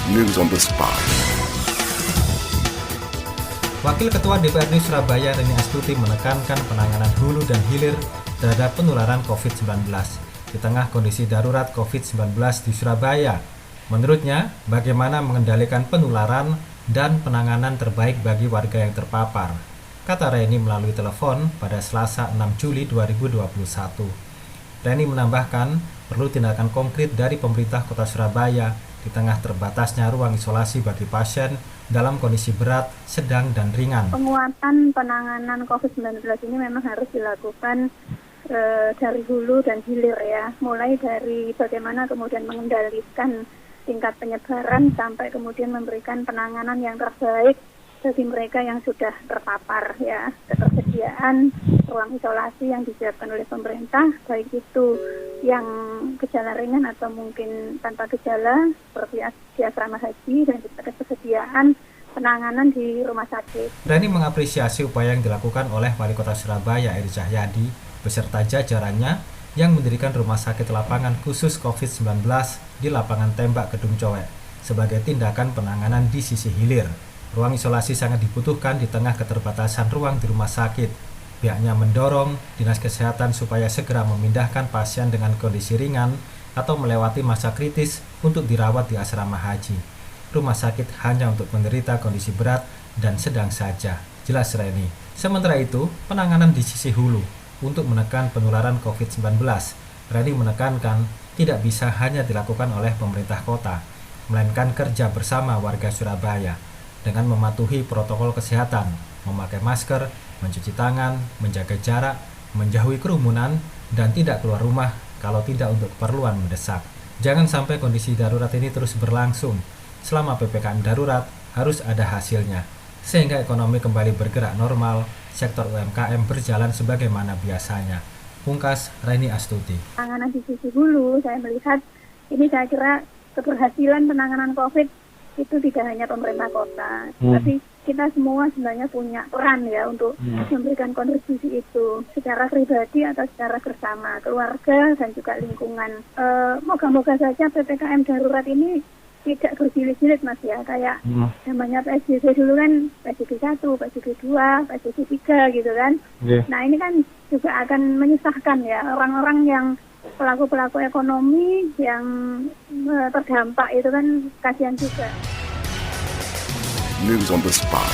News on the spot. Wakil Ketua DPRD Surabaya Reni Astuti menekankan penanganan hulu dan hilir terhadap penularan COVID-19 di tengah kondisi darurat COVID-19 di Surabaya. Menurutnya, bagaimana mengendalikan penularan dan penanganan terbaik bagi warga yang terpapar, kata Reni melalui telepon pada Selasa 6 Juli 2021. Reni menambahkan perlu tindakan konkret dari pemerintah Kota Surabaya di tengah terbatasnya ruang isolasi bagi pasien dalam kondisi berat, sedang, dan ringan. Penguatan penanganan COVID-19 ini memang harus dilakukan dari hulu dan hilir ya, mulai dari bagaimana kemudian mengendalikan tingkat penyebaran sampai kemudian memberikan penanganan yang terbaik bagi mereka yang sudah terpapar ya. Ketersediaan ruang isolasi yang disiapkan oleh pemerintah, baik itu yang gejala ringan atau mungkin tanpa gejala seperti di asrama haji, dan juga ketersediaan penanganan di rumah sakit. Reni mengapresiasi upaya yang dilakukan oleh Wali Kota Surabaya Eri Cahyadi beserta jajarannya yang mendirikan rumah sakit lapangan khusus COVID-19 di lapangan tembak Gedung Cowek sebagai tindakan penanganan di sisi hilir. Ruang isolasi sangat dibutuhkan di tengah keterbatasan ruang di rumah sakit. Pihaknya mendorong Dinas Kesehatan supaya segera memindahkan pasien dengan kondisi ringan atau melewati masa kritis untuk dirawat di asrama haji. Rumah sakit hanya untuk penderita kondisi berat dan sedang saja, jelas Reni. Sementara itu, penanganan di sisi hulu untuk menekan penularan COVID-19, Reni menekankan tidak bisa hanya dilakukan oleh pemerintah kota, melainkan kerja bersama warga Surabaya dengan mematuhi protokol kesehatan, memakai masker, mencuci tangan, menjaga jarak, menjauhi kerumunan, dan tidak keluar rumah kalau tidak untuk keperluan mendesak. Jangan sampai kondisi darurat ini terus berlangsung. Selama PPKM darurat harus ada hasilnya, sehingga ekonomi kembali bergerak normal, sektor UMKM berjalan sebagaimana biasanya. Pungkas Reni Astuti. Penanganan di sisi hulu, saya melihat ini saya kira keberhasilan penanganan COVID itu tidak hanya pemerintah kota, tapi kita semua sebenarnya punya peran ya untuk memberikan kontribusi itu secara pribadi atau secara bersama, keluarga dan juga lingkungan. Moga-moga saja PPKM darurat ini tidak berjilid-jilid Mas ya, kayak namanya PSBB dulu kan, PSBB 1, PSBB 2, PSBB 3 gitu kan. Nah ini kan juga akan menyusahkan ya orang-orang yang pelaku-pelaku ekonomi yang terdampak itu kan kasihan juga. News on the spot.